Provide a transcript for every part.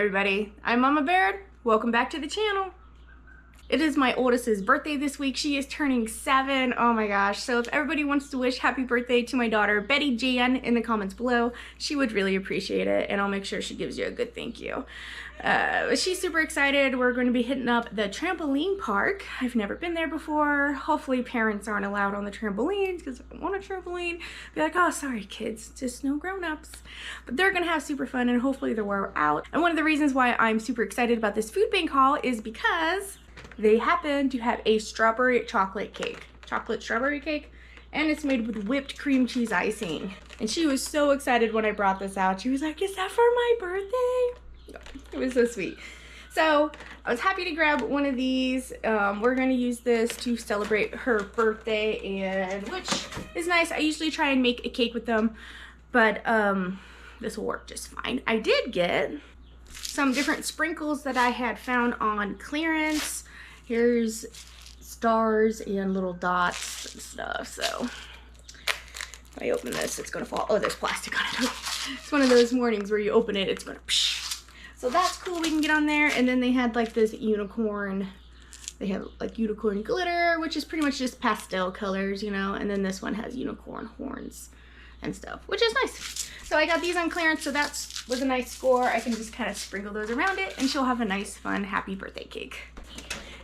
everybody, I'm Mama Baird. Welcome back to the channel. It is my oldest's birthday this week. She is turning 7. Oh my gosh. So if everybody wants to wish happy birthday to my daughter Betty Jan in the comments below, she would really appreciate it, and I'll make sure she gives you a good thank you. She's super excited. We're going to be hitting up the trampoline park. I've never been there before. Hopefully parents aren't allowed on the trampolines, because if I want a trampoline, be like, oh sorry kids, just no grown-ups. But they're gonna have super fun, and hopefully they'll wear out. And one of the reasons why I'm super excited about this food bank haul is because they happen to have a strawberry chocolate cake. Chocolate strawberry cake. And it's made with whipped cream cheese icing. And she was so excited when I brought this out. She was like, is that for my birthday? It was so sweet. So I was happy to grab one of these. We're gonna use this to celebrate her birthday, and which is nice. I usually try and make a cake with them, but this will work just fine. I did get some different sprinkles that I had found on clearance. Here's stars and little dots and stuff. So if I open this, it's gonna fall. Oh, there's plastic on it. It's one of those mornings where you open it, it's gonna psh. So that's cool, we can get on there. And then they had like this unicorn, they have like unicorn glitter, which is pretty much just pastel colors, you know. And then this one has unicorn horns and stuff, which is nice. So I got these on clearance, so that was a nice score. I can just kind of sprinkle those around it, and she'll have a nice, fun, happy birthday cake.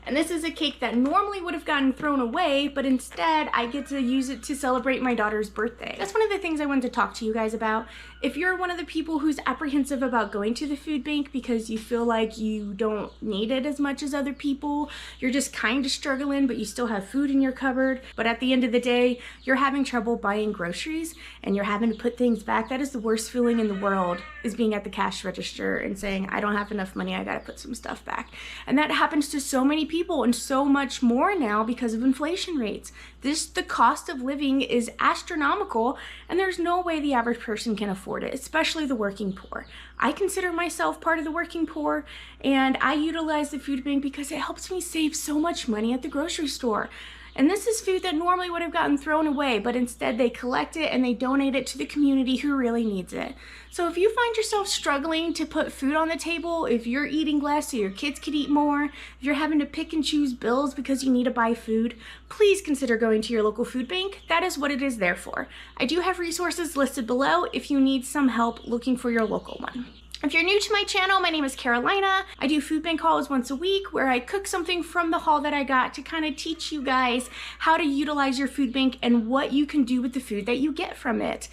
And this is a cake that normally would have gotten thrown away, but instead I get to use it to celebrate my daughter's birthday. That's one of the things I wanted to talk to you guys about. If you're one of the people who's apprehensive about going to the food bank because you feel like you don't need it as much as other people, you're just kind of struggling, but you still have food in your cupboard, but at the end of the day, you're having trouble buying groceries and you're having to put things back, that is the worst feeling in the world, is being at the cash register and saying, I don't have enough money, I gotta put some stuff back. And that happens to so many people, and so much more now because of inflation rates. The cost of living is astronomical, and there's no way the average person can afford it, especially the working poor. I consider myself part of the working poor, and I utilize the food bank because it helps me save so much money at the grocery store. And this is food that normally would have gotten thrown away, but instead they collect it and they donate it to the community who really needs it. So if you find yourself struggling to put food on the table, if you're eating less so your kids could eat more, if you're having to pick and choose bills because you need to buy food, please consider going to your local food bank. That is what it is there for. I do have resources listed below if you need some help looking for your local one. If you're new to my channel, my name is Carolina. I do food bank hauls once a week where I cook something from the haul that I got to kind of teach you guys how to utilize your food bank and what you can do with the food that you get from it.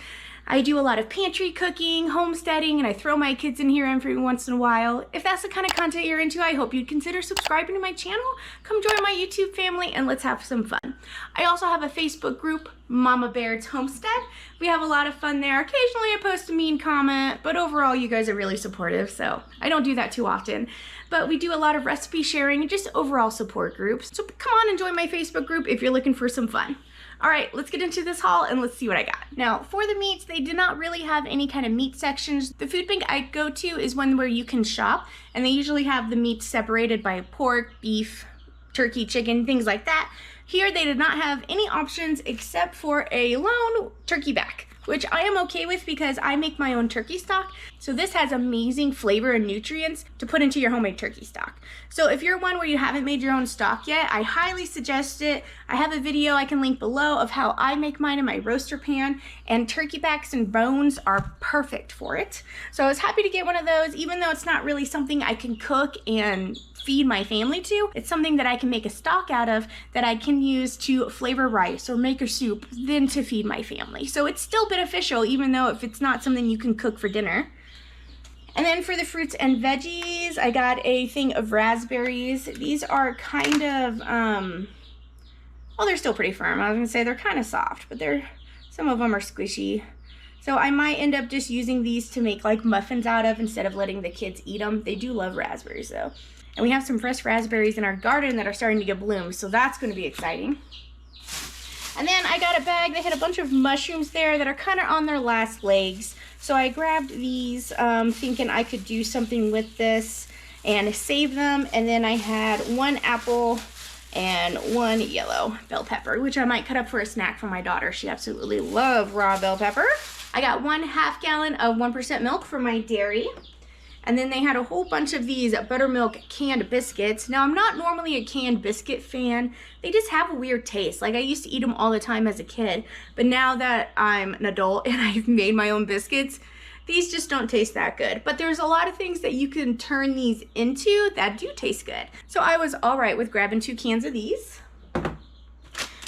I do a lot of pantry cooking, homesteading, and I throw my kids in here every once in a while. If that's the kind of content you're into, I hope you'd consider subscribing to my channel. Come join my YouTube family and let's have some fun. I also have a Facebook group, Mama Baird's Homestead. We have a lot of fun there. Occasionally I post a mean comment, but overall you guys are really supportive, so I don't do that too often. But we do a lot of recipe sharing and just overall support groups. So come on and join my Facebook group if you're looking for some fun. All right, let's get into this haul and let's see what I got. Now, for the meats, they did not really have any kind of meat sections. The food bank I go to is one where you can shop, and they usually have the meats separated by pork, beef, turkey, chicken, things like that. Here, they did not have any options except for a lone turkey back, which I am okay with because I make my own turkey stock. So this has amazing flavor and nutrients to put into your homemade turkey stock. So if you're one where you haven't made your own stock yet, I highly suggest it. I have a video I can link below of how I make mine in my roaster pan, and turkey backs and bones are perfect for it. So I was happy to get one of those, even though it's not really something I can cook and feed my family to. It's something that I can make a stock out of that I can use to flavor rice or make a soup, then to feed my family. So it's still beneficial, even though if it's not something you can cook for dinner. And then for the fruits and veggies, I got a thing of raspberries. These are kind of, well, they're still pretty firm. I was gonna say they're kind of soft, but some of them are squishy. So I might end up just using these to make like muffins out of instead of letting the kids eat them. They do love raspberries though. And we have some fresh raspberries in our garden that are starting to get blooms, so that's gonna be exciting. And then I got a bag. They had a bunch of mushrooms there that are kind of on their last legs. So I grabbed these thinking I could do something with this and save them. And then I had one apple and one yellow bell pepper, which I might cut up for a snack for my daughter. She absolutely loves raw bell pepper. I got 1/2 gallon of 1% milk for my dairy. And then they had a whole bunch of these buttermilk canned biscuits. Now, I'm not normally a canned biscuit fan. They just have a weird taste. Like, I used to eat them all the time as a kid, but now that I'm an adult and I've made my own biscuits, these just don't taste that good. But there's a lot of things that you can turn these into that do taste good. So I was all right with grabbing 2 cans of these.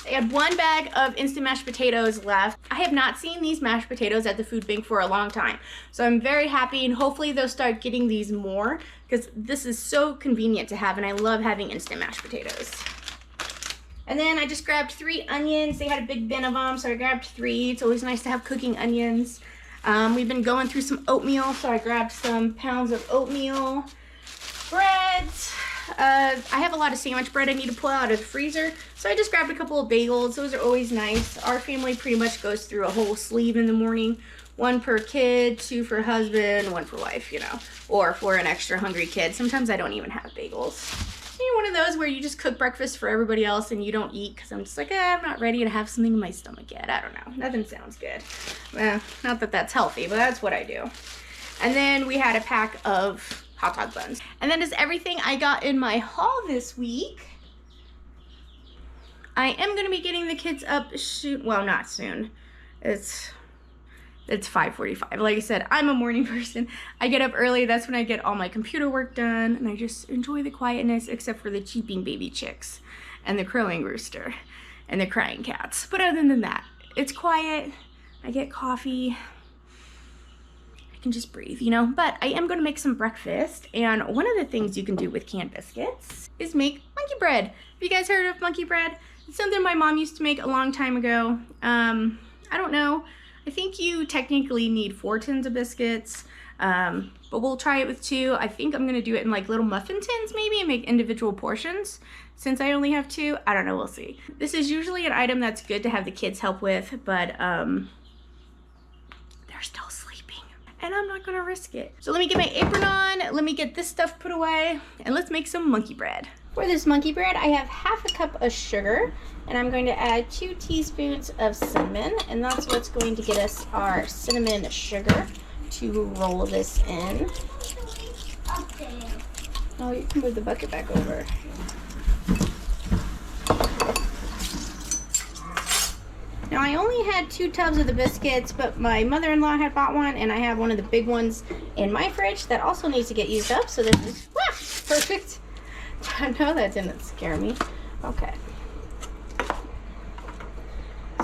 They had 1 bag of instant mashed potatoes left. I have not seen these mashed potatoes at the food bank for a long time. So I'm very happy, and hopefully they'll start getting these more because this is so convenient to have, and I love having instant mashed potatoes. And then I just grabbed 3 onions. They had a big bin of them, so I grabbed 3. It's always nice to have cooking onions. We've been going through some oatmeal, so I grabbed some pounds of oatmeal. Breads. I have a lot of sandwich bread I need to pull out of the freezer, so I just grabbed a couple of bagels. Those are always nice. Our family pretty much goes through a whole sleeve in the morning. 1 per kid, 2 for husband, 1 for wife, you know, or for an extra hungry kid. Sometimes I don't even have bagels. You know, one of those where you just cook breakfast for everybody else and you don't eat because I'm just like, I'm not ready to have something in my stomach yet. I don't know. Nothing sounds good. Well, not that that's healthy, but that's what I do. And then we had a pack of hot dog buns. And that is everything I got in my haul this week. I am going to be getting the kids up soon. Well, not soon. It's 5:45. Like I said, I'm a morning person. I get up early. That's when I get all my computer work done. And I just enjoy the quietness, except for the cheeping baby chicks and the crowing rooster and the crying cats. But other than that, it's quiet. I get coffee. I can just breathe, you know. But I am going to make some breakfast. And one of the things you can do with canned biscuits is make monkey bread. Have you guys heard of monkey bread? It's something my mom used to make a long time ago. I don't know. I think you technically need 4 tins of biscuits, but we'll try it with 2. I think I'm gonna do it in like little muffin tins maybe and make individual portions. Since I only have 2, I don't know, we'll see. This is usually an item that's good to have the kids help with, but they're still sleeping and I'm not gonna risk it. So let me get my apron on, let me get this stuff put away, and let's make some monkey bread. For this monkey bread, I have 1/2 cup of sugar, and I'm going to add 2 teaspoons of cinnamon, and that's what's going to get us our cinnamon sugar to roll this in. Oh, you can move the bucket back over. Now, I only had 2 tubs of the biscuits, but my mother-in-law had bought one, and I have one of the big ones in my fridge that also needs to get used up, so this is perfect. I know that didn't scare me. Okay.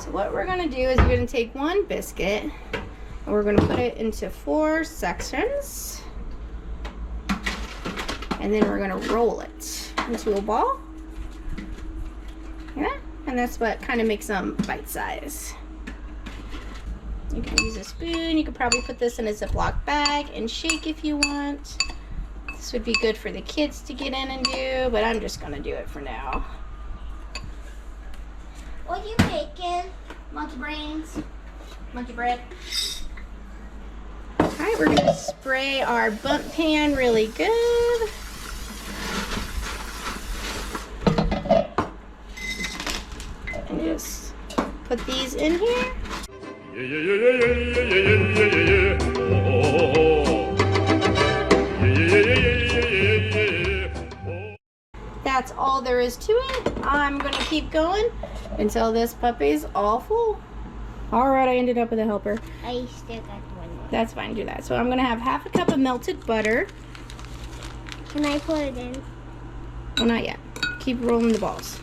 So what we're going to do is we're going to take 1 biscuit and we're going to put it into 4 sections. And then we're going to roll it into a ball. Yeah? And that's what kind of makes them bite size. You can use a spoon. You could probably put this in a Ziploc bag and shake if you want. This would be good for the kids to get in and do, but I'm just gonna do it for now. What are you making? Monkey brains, monkey bread. All right, we're gonna spray our bundt pan really good. And just put these in here. That's all there is to it. I'm gonna keep going until this puppy's all full. All right, I ended up with a helper. I still got 1 more. That's fine, do that. So I'm gonna have 1/2 cup of melted butter. Can I put it in? Well, not yet. Keep rolling the balls.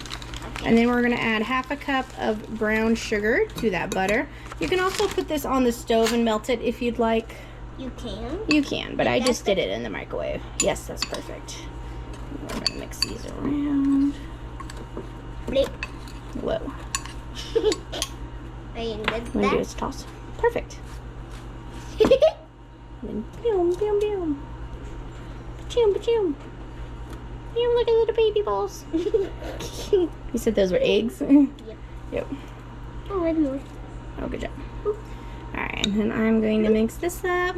Okay. And then we're gonna add 1/2 cup of brown sugar to that butter. You can also put this on the stove and melt it if you'd like. You can? You can, but I just did it in the microwave. Yes, that's perfect. We're gonna mix these around. Blip. Whoa. I did What I'm gonna do is toss. Perfect. And then boom, boom, boom. Ba-choom, ba-choom. You look at the baby balls. You said those were eggs? Yep. Yep. Oh, one more. Oh, good job. Alright, and then I'm going to mix this up.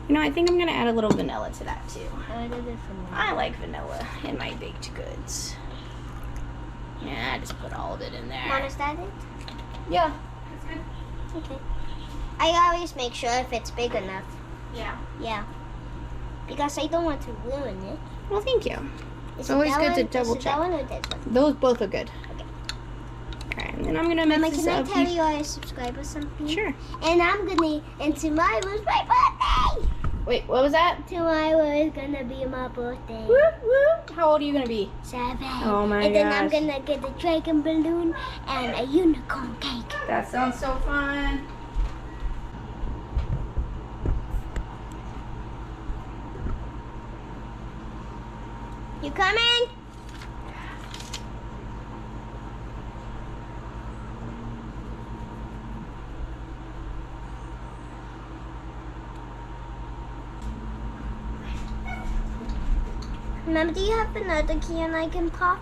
You know, I think I'm going to add a little vanilla to that too. I like vanilla in my baked goods. Yeah, I just put all of it in there. Mom, is that it? Yeah, that's good. Okay. I always make sure if it's big enough. Yeah. Yeah. because I don't want to ruin it. Well, thank you. Is It's it always that good to one? double Is it check. that one or this one? Those both look good. Okay. Alright, and then I'm gonna mix Mama, this can I up. tell you I subscribe or something? Sure. And tomorrow is my birthday! Wait, what was that? Tomorrow is gonna be my birthday. Whoop, whoop. How old are you gonna be? 7. Oh my And then I'm gosh. gonna get a dragon balloon and a unicorn cake. That sounds so fun. You coming? Mom, do you have another can I can pop?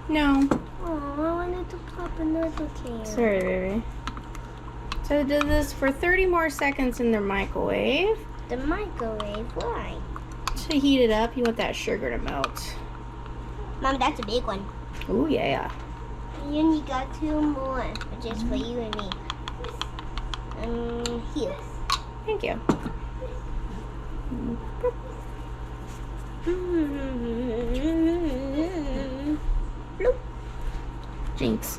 No. Oh, I wanted to pop another can. Sorry, baby. So do this for 30 more seconds in the microwave. The microwave, why? To heat it up, you want that sugar to melt. Mom, that's a big one. Ooh, yeah. You only got 2 more, which is for you and me. Here. Thank you. Bloop. Jinx.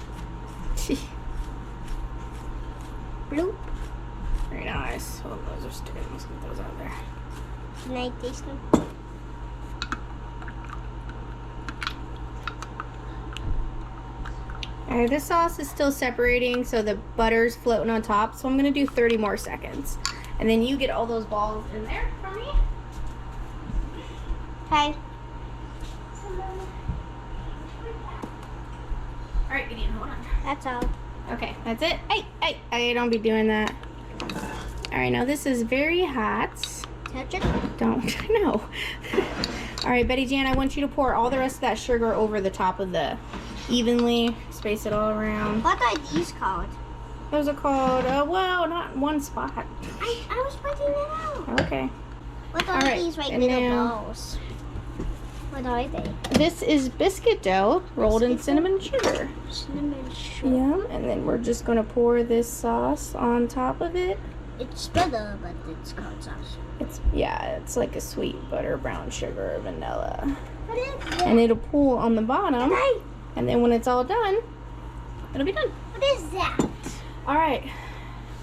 Bloop. Very nice. Oh, those are sticking. Let's get those out there. Can I taste them? Alright, this sauce is still separating, so the butter's floating on top. So I'm gonna do 30 more seconds. And then you get all those balls in there for me. Hi. Alright, Gideon, hold on. That's all. Okay, that's it. Hey, don't be doing that. Alright, now this is very hot. Touch it. Don't, I know. Alright, Betty Jan, I want you to pour all the rest of that sugar over the top of the, evenly, space it all around. What are these called? Those are called, well, not one spot. I was putting it out. Okay. What are All right, these like and little now- balls? What are they? This is biscuit dough rolled in cinnamon sugar. Cinnamon sugar. Yeah, and then we're just gonna pour this sauce on top of it. It's butter, but it's called sauce. It's like a sweet butter, brown sugar, vanilla. What is that? And it'll pool on the bottom. Hey, And then when it's all done, it'll be done. what is that? All right,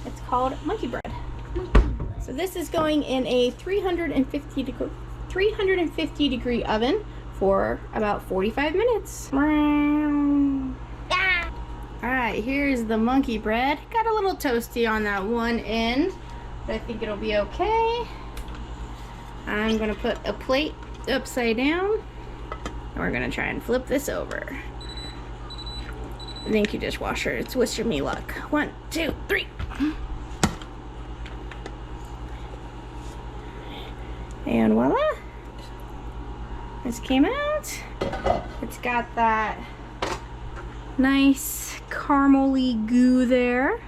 it's called monkey bread. So this is going in a 350 degree oven for about 45 minutes. Ah. All right, here's the monkey bread. Got a little toasty on that one end, but I think it'll be okay. I'm gonna put a plate upside down, and we're gonna try and flip this over. Thank you, dishwasher. It's wishing me luck. 1, 2, 3. And voila. This came out. It's got that nice caramely goo there.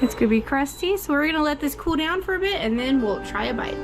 It's gonna be crusty, so we're gonna let this cool down for a bit and then we'll try a bite.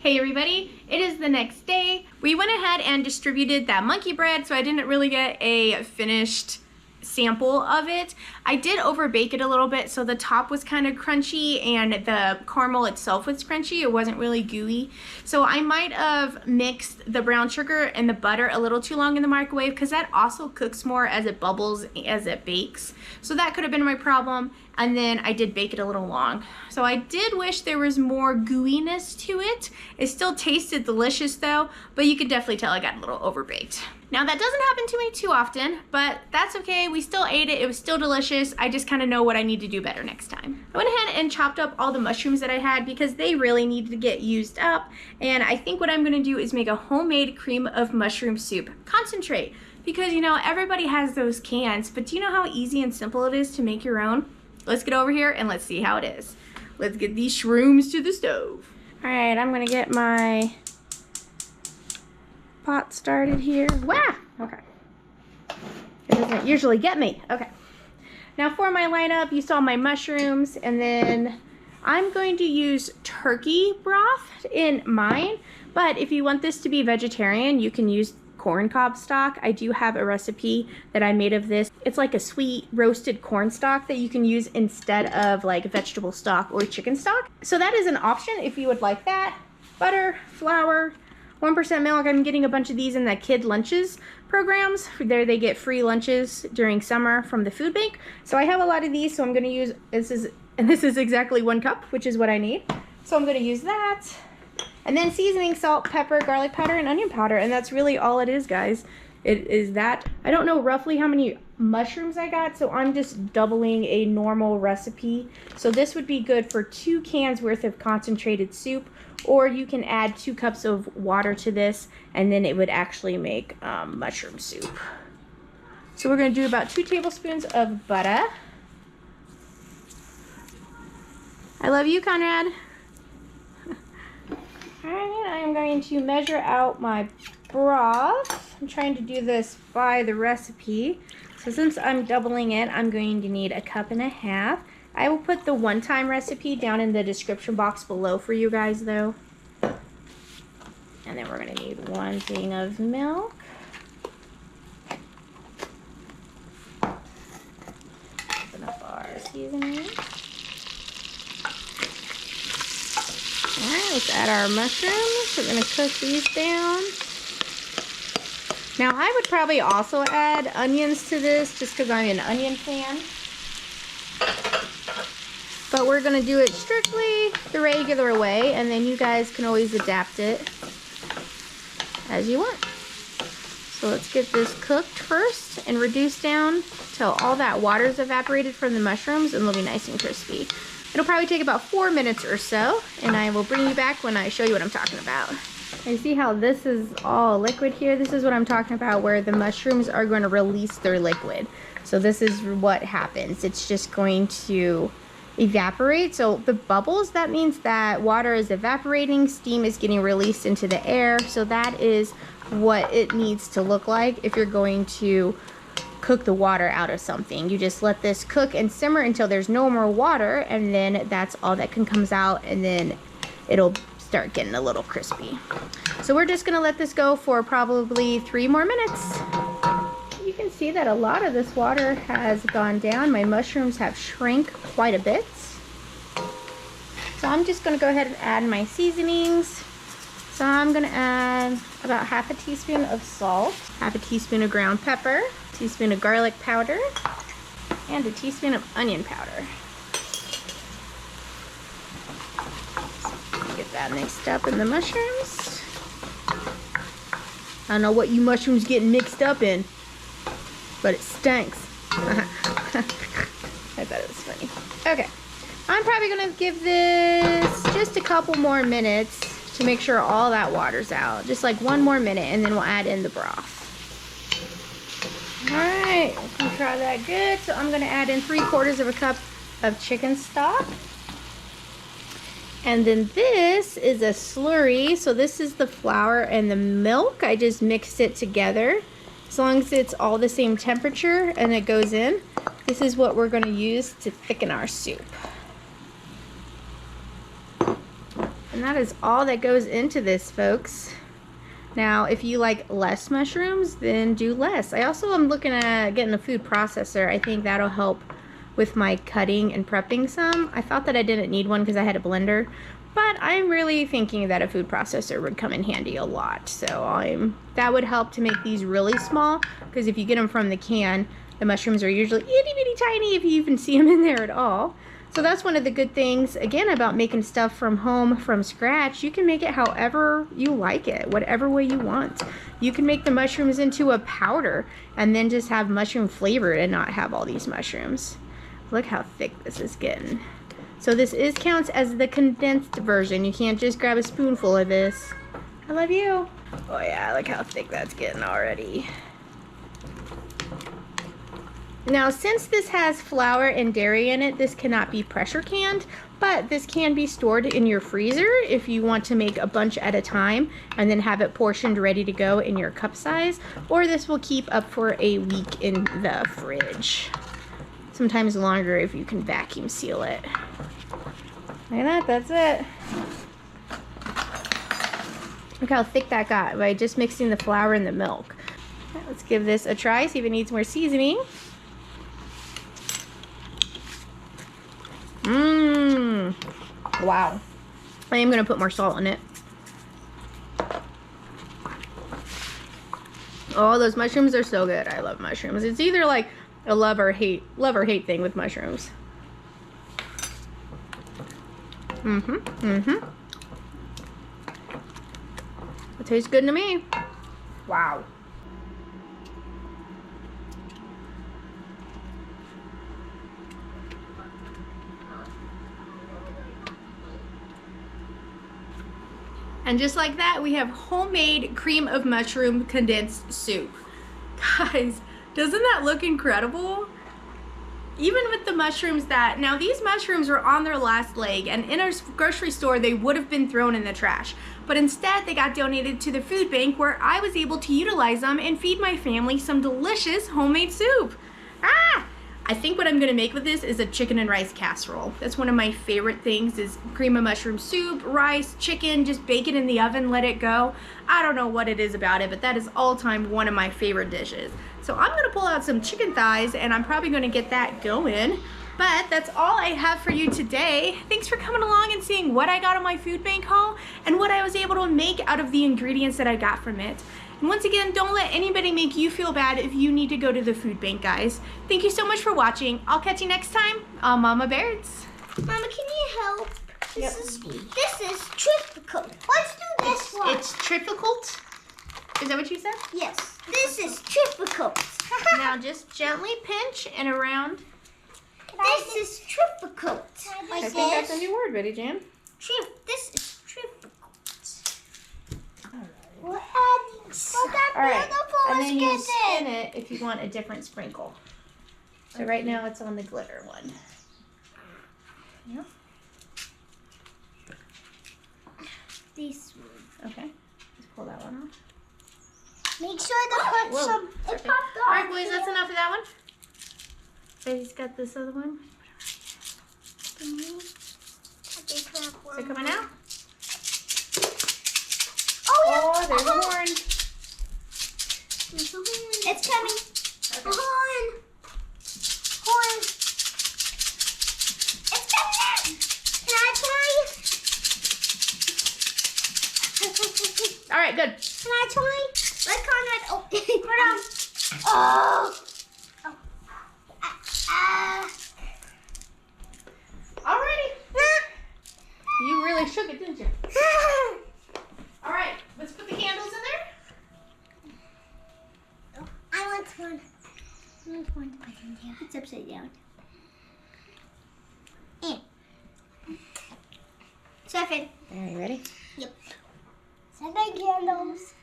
Hey everybody, it is the next day. We went ahead and distributed that monkey bread, so I didn't really get a finished sample of it. I did over bake it a little bit, so the top was kind of crunchy and the caramel itself was crunchy. It wasn't really gooey. So I might have mixed the brown sugar and the butter a little too long in the microwave because that also cooks more as it bubbles as it bakes. So that could have been my problem. And then I did bake it a little long. So I did wish there was more gooiness to it. It still tasted delicious though, but you could definitely tell I got a little overbaked. Now that doesn't happen to me too often, but that's okay. We still ate it. It was still delicious. I just kind of know what I need to do better next time. I went ahead and chopped up all the mushrooms that I had because they really needed to get used up. And I think what I'm gonna do is make a homemade cream of mushroom soup concentrate. Because you know, everybody has those cans, but do you know how easy and simple it is to make your own? Let's get over here and let's see how it is. Let's get these shrooms to the stove. All right, I'm gonna get my pot started here. Wow, okay. It doesn't usually get me, okay. Now for my lineup, you saw my mushrooms and then I'm going to use turkey broth in mine, but if you want this to be vegetarian, you can use corn cob stock. I do have a recipe that I made of this. It's like a sweet roasted corn stock that you can use instead of like vegetable stock or chicken stock. So that is an option if you would like that. Butter, flour, 1% milk. I'm getting a bunch of these in the kid lunches programs. There they get free lunches during summer from the food bank. So I have a lot of these, so I'm going to use, this is exactly 1 cup, which is what I need. So I'm going to use that. And then seasoning, salt, pepper, garlic powder, and onion powder. And that's really all it is, guys. It is that. I don't know roughly how many mushrooms I got, so I'm just doubling a normal recipe. So this would be good for 2 cans worth of concentrated soup, or you can add 2 cups of water to this, and then it would actually make mushroom soup. So we're going to do about 2 tablespoons of butter. I love you, Conrad. Alright, I am going to measure out my broth. I'm trying to do this by the recipe. So since I'm doubling it, I'm going to need 1.5 cups. I will put the one-time recipe down in the description box below for you guys though. And then we're going to need 1 thing of milk. Open up our seasoning. Alright, let's add our mushrooms. We're going to cook these down. Now I would probably also add onions to this just because I'm an onion fan. But we're going to do it strictly the regular way, and then you guys can always adapt it as you want. So let's get this cooked first and reduce down till all that water's evaporated from the mushrooms, and they'll be nice and crispy. It'll probably take about 4 minutes or so, and I will bring you back when I show you what I'm talking about. You see how this is all liquid here? This is what I'm talking about, where the mushrooms are going to release their liquid. So this is what happens. It's just going to evaporate. So the bubbles, that means that water is evaporating, steam is getting released into the air. So that is what it needs to look like if you're going to cook the water out of something. You just let this cook and simmer until there's no more water, and then that's all that comes out, and then it'll start getting a little crispy. So we're just gonna let this go for probably 3 more minutes. You can see that a lot of this water has gone down. My mushrooms have shrank quite a bit. So I'm just gonna go ahead and add my seasonings. So I'm gonna add about 1/2 teaspoon of salt, 1/2 teaspoon of ground pepper, a teaspoon of garlic powder, and a teaspoon of onion powder. Get that mixed up in the mushrooms. I don't know what you mushrooms get mixed up in, but it stinks. I thought it was funny. Okay, I'm probably gonna give this just a couple more minutes to make sure all that water's out. Just like 1 more minute, and then we'll add in the broth. Alright, we can try that good. So I'm gonna add in 3/4 cup of chicken stock. And then this is a slurry. So this is the flour and the milk. I just mixed it together. As long as it's all the same temperature and it goes in, this is what we're going to use to thicken our soup. And that is all that goes into this, folks. Now, if you like less mushrooms, then do less. I also am looking at getting a food processor. I think that'll help with my cutting and prepping some. I thought that I didn't need one because I had a blender, but I'm really thinking that a food processor would come in handy a lot. So that would help to make these really small, because if you get them from the can, the mushrooms are usually itty bitty tiny if you even see them in there at all. So that's one of the good things, again, about making stuff from home from scratch. You can make it however you like it, whatever way you want. You can make the mushrooms into a powder and then just have mushroom flavor and not have all these mushrooms. Look how thick this is getting. So this counts as the condensed version. You can't just grab a spoonful of this. I love you. Oh yeah, look how thick that's getting already. Now, since this has flour and dairy in it, this cannot be pressure canned, but this can be stored in your freezer if you want to make a bunch at a time and then have it portioned ready to go in your cup size, or this will keep up for a week in the fridge. Sometimes longer if you can vacuum seal it. Look at that, that's it. Look how thick that got by just mixing the flour and the milk. Right, let's give this a try, see if it needs more seasoning. Mmm. Wow. I am gonna put more salt in it. Oh, those mushrooms are so good. I love mushrooms. It's either like a love or hate thing with mushrooms. It tastes good to me. Wow. And just like that, we have homemade cream of mushroom condensed soup. Guys, doesn't that look incredible? Even with the mushrooms now these mushrooms were on their last leg, and in our grocery store, they would have been thrown in the trash. But instead, they got donated to the food bank, where I was able to utilize them and feed my family some delicious homemade soup. I think what I'm gonna make with this is a chicken and rice casserole. That's one of my favorite things, is cream of mushroom soup, rice, chicken, just bake it in the oven, let it go. I don't know what it is about it, but that is all time one of my favorite dishes. So I'm gonna pull out some chicken thighs, and I'm probably gonna get that going. But that's all I have for you today. Thanks for coming along and seeing what I got on my food bank haul and what I was able to make out of the ingredients that I got from it. And once again, don't let anybody make you feel bad if you need to go to the food bank, guys. Thank you so much for watching. I'll catch you next time on Mama Baird's. Mama, can you help? Yep. This is difficult. Let's do this one. It's difficult? Is that what you said? Yes. This is difficult. Now just gently pinch and around. This is difficult. I think that's a new word, Betty Jan. This is difficult. We're adding. Look how All right, beautiful and then you it's spin getting. it if you want a different sprinkle. So right now it's on the glitter one. Yep. This one. Okay, let's pull that one off. Make sure to put Whoa. some. It popped off. All right, boys, that's enough of that one. Betty's got this other one. Is it coming out? Oh, yeah. Oh, there's a horn. It's coming. Okay. Horn. Horn. It's coming. Can I try? All right, good. Can I try? Let Conrad. Oh, put on. Oh. Alrighty. You really shook it, didn't you? All right, let's put the candles in there. I want one. I want one to put in there. It's upside down. Second. Are you ready? Yep. Second candles.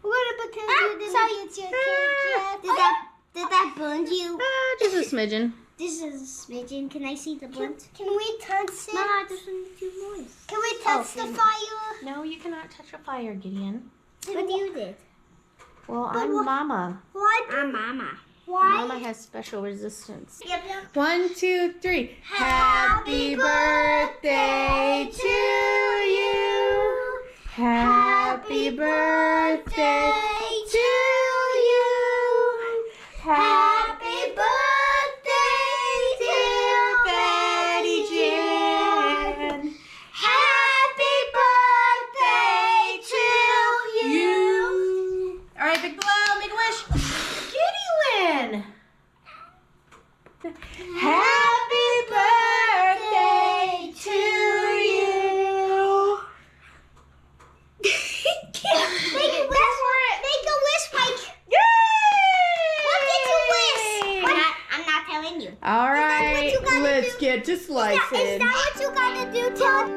We're gonna pretend you didn't get your cake yet. Did that burn you? Just a smidgen. This is a smidgen. Can I see the burnt? Can we touch it? Mama, this one is too moist. Can we touch the fire? No, you cannot touch a fire, Gideon. What you did? Well, I'm Mama. Why? I'm Mama. Why? Mama has special resistance. Yep. 1, 2, 3. Happy birthday to you. Happy birthday to you. Happy birthday, dear Betty Jan. Happy birthday to you. All right, big blow, make a wish. Gideon. Happy birthday to you. Make a wish, Mike. Yay! What did you wish? I'm not telling you. All right, what you gotta let's do? get to slicing. Is that what you gotta do? Tell